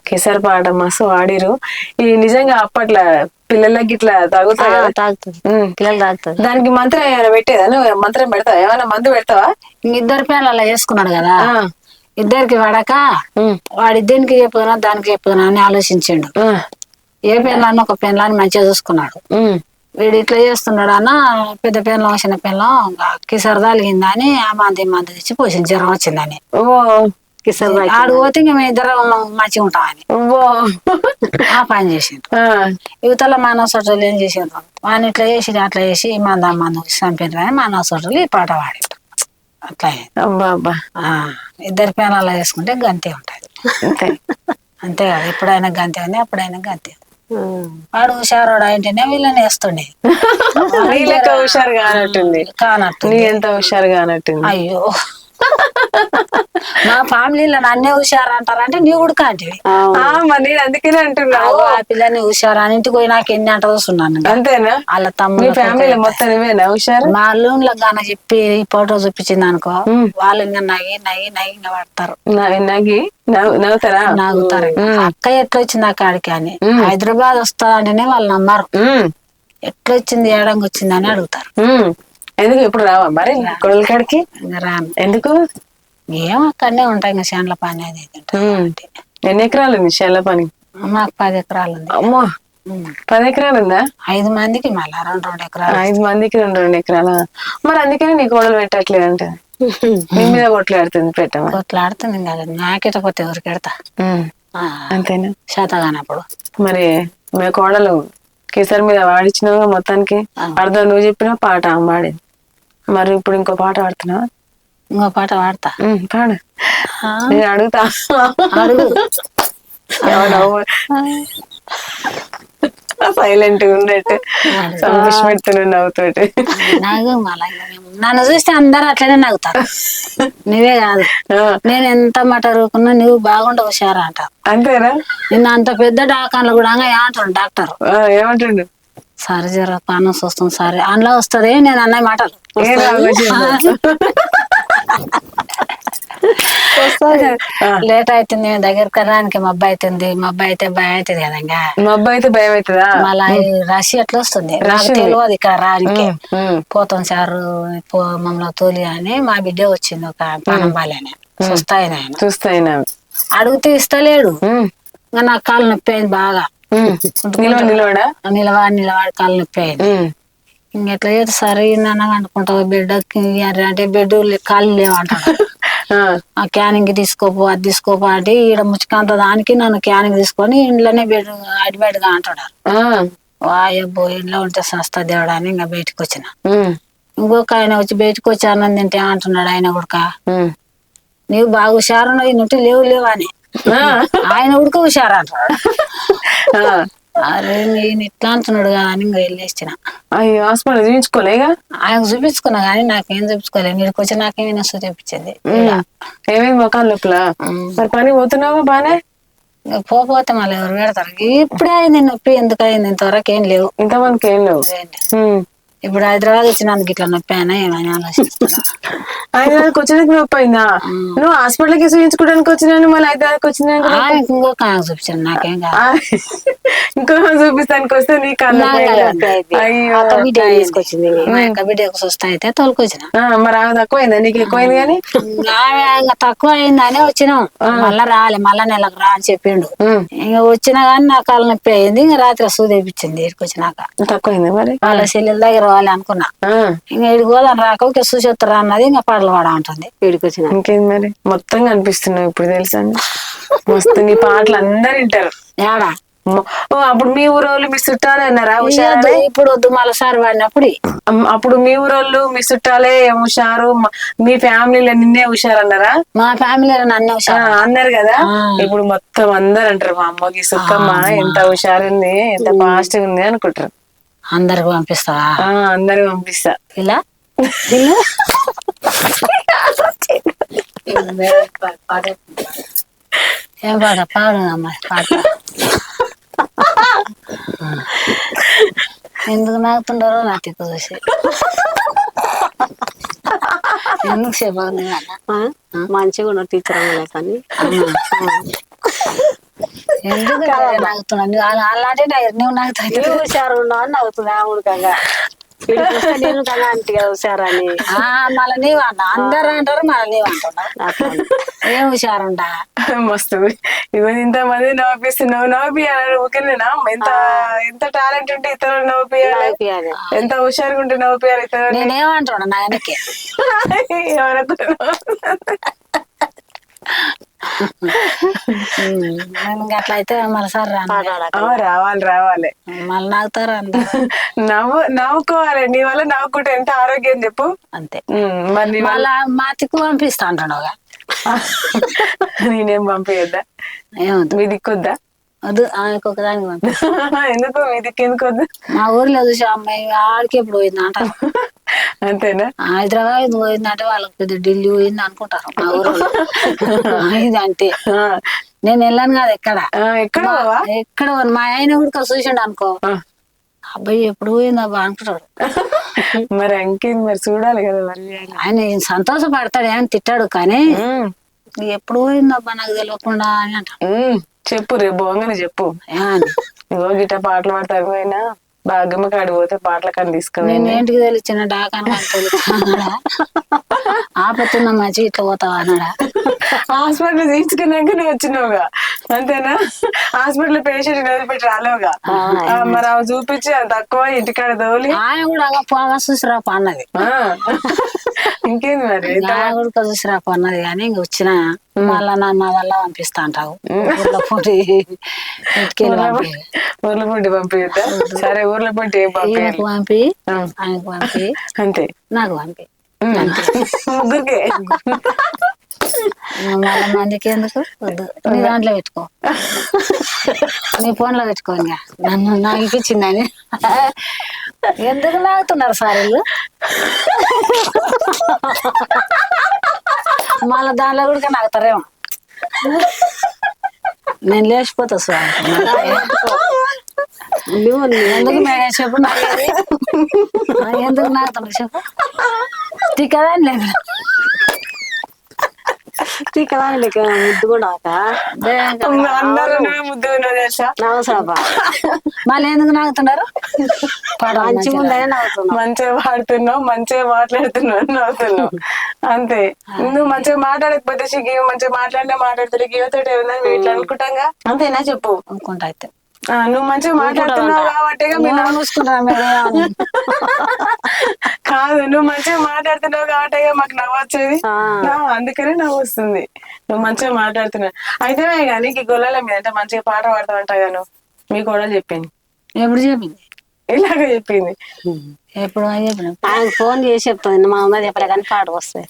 కేసర్ పాట మస్తు వాడిరు. ఈ నిజంగా అప్పట్ల పిల్లలకి ఇట్లా తాగుతాయి కదా. తాగుతుంది, పిల్లలు తాగుతుంది. దానికి మంత్రం ఏమైనా పెట్టేదా? నువ్వు మంత్రం పెడతావా? ఏమైనా మందు పెడతావా? ఇద్దరు పిల్లలు అలా చేసుకున్నాడు కదా, ఇద్దరికి పడక వాడి దేనికి చెప్పుదునా దానికి చెప్పుదునా అని ఆలోచించిండు. ఏ పెళ్ళాన్ని ఒక పెళ్ళాన్ని మంచిగా చూసుకున్నాడు. వీడు ఇట్లా చేస్తున్నాడు అన్న, పెద్ద పిల్లం చిన్న పిల్లం కిసర్ తలిగిందా అని ఆ మంది తెచ్చి పోసింది, జ్వరం వచ్చిందని. ఆడు పోతే ఇంక మేము ఇద్దరం మంచిగా ఉంటామని ఆ పని చేసిండు. యువతల మానవ సోటలు ఏం చేసిండ్రు, వాడిని ఇట్లా చేసి అట్లా చేసి మందు చంపిండ్రు అని మానవ సోటలు ఈ పాట పాడిండ్రు. అట్లా ఇద్దరి పిల్లలు వేసుకుంటే గంతే ఉంటది. అంతే కదా, ఎప్పుడైనా గంతే ఉంది, అప్పుడైనా గంతే. వాడు హుషారోడు అంటేనే వీళ్ళని వేస్తుండే. హుషారు కానట్టుంది. ఎంత హుషారు కానట్టుంది. అయ్యో మా ఫ్యామిలీలో నన్నే హుషారు అంటారంటే నీ ఉడక అంటే మరి అందుకనే అంటున్నావు. ఆ పిల్లని హుషారు అని ఇంటికి పోయి నాకు ఎన్ని అంట చూస్తున్నాను. అంతేనా? వాళ్ళ తమ్ముడు ఫ్యామిలీ మొత్తం హుషారు. మా అల్లుళ్ళ గాన చెప్పి ఈ ఫోటో చూపించింది అనుకో, వాళ్ళు ఇంకా నగి ఇంకా పడతారు, నవ్వుతారు. అక్క ఎట్లా వచ్చింది ఆ కాడికి అని, హైదరాబాద్ వస్తా అంటేనే వాళ్ళు నమ్మరు. ఎట్లా వచ్చింది, ఏడంగా వచ్చింది అని అడుగుతారు. ఎందుకు ఇప్పుడు రావా మరి కొడల కాడికి? రాను. ఎందుకు? ఏం అక్కడనే ఉంటాయి ఇంకా చేనుల పని అది. ఎన్ని ఎకరాలు ఉంది చేనుల పని? మాకు 10 ఎకరాలు ఉంది. అమ్మో, 10 ఎకరాలు ఉందా? 5 మందికి మళ్ళీ 2 ఎకరాలు. 5 మందికి 2 ఎకరాలా? మరి అందుకని నీ కోడలు పెట్టట్లేదు అంటే నీ మీద కొట్లాడుతుంది. కొట్లాడుతుంది కదా, నాకెటపోతే ఎవరికి పెడతా. అంతేనా? శాతగానప్పుడు మరి మీ కోడలు కేసరి మీద వాడిచ్చినావు మొత్తానికి. అర్థం నువ్వు చెప్పినా పాట పాడింది. మరి ఇప్పుడు ఇంకో పాట పాడుతున్నావా? ఇంకో పాట పాడతా. పాడు, నేను అడుగుతా. సైలెంట్ ఉన్నట్టు సంతోషపెడుతున్నా నవ్వుతోటి. నాకు మళ్ళీ నన్ను చూస్తే అందరు అట్లనే నవ్వుతారు. నువ్వే కాదు, నేను ఎంత మాట రూకున్నా నువ్వు బాగుండవు హుషారా అంట. అంతేనా? నిన్న అంత పెద్ద డాకాన్లు కూడా ఏమంటాడు డాక్టర్? ఏమంటుండు? సరే జర పానస్ వస్తుంది, సరే అందులో వస్తుంది నేను అన్న మాటలు. లేట్ అవుతుంది నేను దగ్గరికి రానికి, మబ్బు అవుతుంది. మబ్బు అయితే భయం అవుతుంది కదా, ఇంకా మబ్బు అయితే భయం అవుతుందా? మళ్ళా రష్ ఎట్లా వస్తుంది నాకు తెలియదు ఇక్కడ రానికి. పోతాం సారు మమ్మల్ని తోలి అని మా బిడ్డ వచ్చింది, ఒక పానం బాలేని చూస్తాయినా అడిగితే ఇస్తలేడు. ఇంకా నాకు కాళ్ళు నొప్పి అయింది బాగా. నిలవాడి కాళ్ళు నొప్పి అయింది. ఇంకెట్లా చేస్తే సరే నాన్న అనుకుంటావు, బిడ్డకి అంటే బెడ్ కాళ్ళు లేవంటాడు. ఆ క్యానింగ్ తీసుకోపో, అది తీసుకోపో అంటే ఈడ ముచ్చుకంత దానికి నన్ను క్యానింగ్ తీసుకొని ఇంట్లోనే బెడ్ అడిబెడ్గా అంటాడు. వాయబ్బో ఇంట్లో ఉంటే సస్తా దేవుడా అని ఇంకా బయటకు వచ్చిన. ఇంకొక ఆయన వచ్చి బయటకు వచ్చి అన్నం తింటే అంటున్నాడు ఆయన ఉడక, నీవు బాగా హుషారు నుండి లేవు అని. ఆయన ఉడక హుషారు అంటాడు. అరే నేను ఇట్లా అంటున్నాడు కదా అని ఇంకా వెళ్ళేసిన. అయ్యో, హాస్పిటల్ చూపించుకోలేగా? ఆయన చూపించుకున్నా కానీ నాకేం చూపించుకోలేదు. మీరు వచ్చి నాకేమైనా చూపించింది. ఏమేమి మొక్కలు నొప్పులా? మరి పని పోతున్నావా బానే? పోతే మళ్ళీ ఎవరు పెడతారు? ఇప్పుడే అయింది నొప్పి, ఎందుకు అయింది? ఇంతవరకు ఏం లేవు. ఇంతమందికి ఏం లేవు. ఇప్పుడు హైదరాబాద్ వచ్చినందుకు ఇట్లా నొప్పి అయినా ఏమైనా ఆలోచిస్తున్నా. హైదరాబాద్కి వచ్చినందుకు నొప్పి అయిందా? నువ్వు హాస్పిటల్కి చూపించుకోవడానికి వచ్చినాను, మళ్ళీ హైదరాబాద్కి వచ్చినా ఇంకొక చూపించాను. నాకేం కాదు, ఇంకో చూపిస్తానికి వస్తే నీకు తీసుకొచ్చింది. మా యొక్క బిడ్డకు సుస్థ అయితే తోలుకొచ్చిన. మరి ఆమె తక్కువైందా? నీకు ఎక్కువైంది కానీ తక్కువ అయిందని వచ్చినాం. మళ్ళా రాలే, మళ్ళా నెలకు రా అని చెప్పిండు. ఇంకా వచ్చినా గానీ నా కాళ్ళ నొప్పి అయింది. ఇంకా రాత్రి సూదేపించింది. ఇక్కడికి వచ్చినాక తక్కువైంది. మరి వాళ్ళ చెల్లెల దగ్గర పోవాలి అనుకున్నా. ఇంకా ఇడికి పోదాం రాక చూసేస్తారా అన్నది. ఇంకా పాటలు పాడా ఉంటుంది. ఇడికి వచ్చిన ఇంకేంది మరి మొత్తం కనిపిస్తున్నావు ఇప్పుడు తెలుసా? మస్తు నీ పాటలు అందరు వింటారు. ఏడా అప్పుడు మీ ఊరోళ్ళు మీ చుట్టాలే అన్నారా? ఇప్పుడు వద్దు మళ్ళీ సారి వాడినప్పుడు. అప్పుడు మీ ఊరోళ్ళు మీ చుట్టాలే హుషారు, మీ ఫ్యామిలీలో నిన్నే హుషారు అన్నారా? మా ఫ్యామిలీలో నన్నే హుషారు అన్నారు కదా. ఇప్పుడు మొత్తం అందరు అంటారు మా అమ్మకి సుక్కమ్మ ఎంత హుషారు ఉంది, ఎంత ఫాస్ట్ ఉంది అనుకుంటారు. అందరికి పంపిస్తావా? అందరికి పంపిస్తా. ఇలా ఏం పాట పాడు అమ్మాయి పాట. ఎందుకు నాకుతుండారో నా తిక్కు చూసి. ఎందుకు సేపు మంచిగా ఉన్న టీచర్ కానీ ఎందుకు నవ్వుతున్నావు అలాంటి నువ్వు నవ్వుతావు హుషారు ఉన్నావు అని నవ్వుతుంది ఆముడికంగా నేను కదా అంటే హుషారని మళ్ళీ నీవు అన్నా అందరు అంటారు మళ్ళీ నీవు అంటున్నావు ఏం హుషారుండా మస్తు ఇవన్నీ ఇంతమంది నవ్విస్తున్నావు నవ్వియాలి ఓకేనేనా ఎంత ఎంత టాలెంట్ ఉంటే ఇతరులు నవ్వియాలి ఎంత హుషారుగా ఉంటే నవ్వియాలి ఇతరులు నేనేమంటున్నా నా వెనక్కి అట్లా అయితే మళ్ళీ సార్ రావాలి రావాలి మళ్ళీ నవ్వుతారు నవ్వుకోవాలి నీ వల్ల నవ్వుకుంటే ఎంత ఆరోగ్యం చెప్పు అంతే మరి మళ్ళా మా తిక్కు పంపిస్తా అంటాడు నేనేం పంపించద్దా ఏమవుతుంది మీ దిక్కొద్దా వద్దు ఆమెకు ఒకదానికి పంపిస్తా ఎందుకు మీ దిక్కు ఎందుకు వద్దు మా ఊర్లో చూసి అమ్మాయి ఆడికి ఎప్పుడు పోయింది అంటారు అంతేనా హైదరాబాద్ పోయిందంటే వాళ్ళకి పెద్ద ఢిల్లీ పోయింది అనుకుంటారు మా ఊర్లో ఇది అంటే నేను వెళ్ళాను కాదు ఎక్కడ ఎక్కడ మా ఆయన కూడా చూసిండు అనుకో అబ్బాయి ఎప్పుడు పోయింది అబ్బా అనుకుంటాడు మరి ఇంకేం మరి చూడాలి కదా మరి ఆయన సంతోషపడతాడు ఏమని తిట్టాడు కానీ ఎప్పుడు పోయింది అబ్బా నాకు తెలియకుండా అని అంటాడు చెప్పు రేపు బాగానే చెప్పు ఇగో గిట్ట పాటలు పాడతారు పోయినా బాగమ్మ కాడి పోతే పాటల కానీ తీసుకుని నేను ఏంటికి తెలిసిన డాకాను అన్నాడా ఆపత్తున్న మంచి ఇట్లా పోతావా అన్నాడా హాస్పిటల్ తీసుకున్నాక నువ్వు వచ్చినావుగా అంతేనా హాస్పిటల్ పేషెంట్ వదిలిపెట్టి రాలేవుగా మరి అవి చూపించి తక్కువ ఇంటికాడ తోలి ఆయన కూడా పోగా చూసిరాపు అన్నది ఇంకేంది మరి కూడా చూసిరాపు అన్నది కానీ ఇంక వచ్చిన మళ్ళా నా వల్ల పంపిస్తా అంటావు ఊర్ల పొడి ఊర్ల పొడి పంపిద్దా సరే ఊర్ల పొడి ఏం పంపి పంపి ఆయనకు పంపి అంతే నాకు పంపి ముగ్గురికే మళ్ళా మందికి ఎందుకు వద్దు నీ దాంట్లో పెట్టుకో నీ ఫోన్ లో పెట్టుకో ఇంకా నన్ను నాకు ఇప్పించిందని ఎందుకు లాగుతున్నారు సార్ వీళ్ళు మళ్ళా దానిలో కూడా నాగుతారేమో నేను లేచిపోతా సార్ ఎందుకు మేడం చెప్పు ఎందుకు నాగుతున్నా చెప్పు టిక్కదా లేదు ముద్దు కూడా ముద్దు మళ్ళీ ఎందుకు నాగుతున్నారు మంచి ముందనే నవ్వుతున్నావు మంచిగా పాడుతున్నావు మంచిగా మాట్లాడుతున్నావు నవ్వుతున్నావు అంతే నువ్వు మంచిగా మాట్లాడకపోతే మంచిగా మాట్లాడితే గీవతో ఏమన్నా ఇట్లా అనుకుంటాంగా అంతేనా చెప్పు అనుకుంటా అయితే నువ్వు మంచిగా మాట్లాడుతున్నావు కాబట్టి కాదు నువ్వు మంచిగా మాట్లాడుతున్నావు కాబట్టి మాకు నవ్వు వచ్చేది అందుకనే నవ్వు వస్తుంది నువ్వు మంచిగా మాట్లాడుతున్నావు అయితే కానీ గొల్లల మీద అంటే మంచిగా పాట పాడతావు అంటా నువ్వు మీ కూడా చెప్పింది ఎప్పుడు చెప్పింది ఇలాగ చెప్పింది ఎప్పుడు చెప్పిన ఆయనకు ఫోన్ చేసి చెప్తుంది మా అమ్మ చెప్పలే కానీ పాట వస్తాయి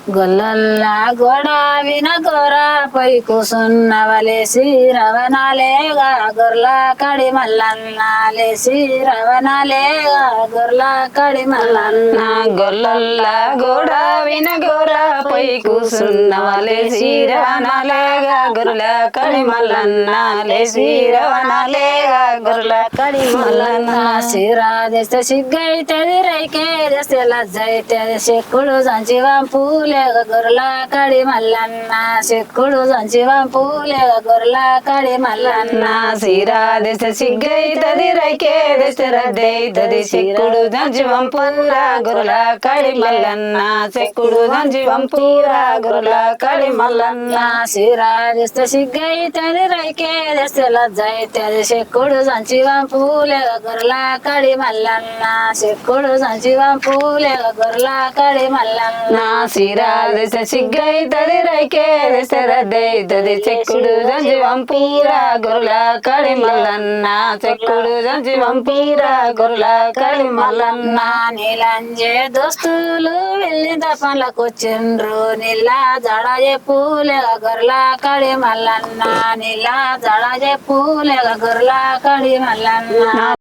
గొల్లల్లా గోడా విన గోరా పోయి కూసున్నవలేసి రవణాలేగా గొర్ల కడి మల్లన్నాలేసి రవణాలేగా గొర్ల కడి మల్లన్న గొల్లల్లా గోడా విన గోరా పోయి కూసున్నవలేసి రవణాలేగా గొర్ల కడి మల్లన్నాలేసి రవణాలేగా గొర్ల కడి మల్లన్న సిరా చేస్తే సిగ్గైతేది రైకే చేస్తే లజ్జైతేది చెక్కుడు సంచివం పూలేగ గొర్ల కడి మల్లన్న చెక్కుడు సంచివం పూలేగ గొర్ల కడి మల్లన్న సిరా దశ సిగ్గైతది రైకే దశ రద్దైతది చెక్కుడు సంచివం పూరా గొర్ల కడి మల్లన్న చెక్కుడు సంచివం పూరా గొర్ల కడి మల్లన్న సిరా చేస్తే సిగ్గైతేది రైకే చేస్తే లజ్జైతేది చెక్కుడు సంచివం పూలేగ గొర్ల కడి మల్లన్న చెక్కుడు సంచివం పూలేగ గొర్ల కడి మల్లన్న సిరా దశ సిగ్గైతది రైకే దశ రద్దైతది చెక్కుడు సంచివం పూరా గొర్ల కడి మల్లన్న చెక్కుడు సంచివం పూరా గొర్ల కడి మల్లన్న నీలంజే దోస్తులు వెళ్ళి తపనలకొచ్చిండ్రు నీలా జడ చెప్పులేగ గొర్ల కడి మల్లన్న నీలా జడ చెప్పులేగ గొర్ల కడి మల్లన్న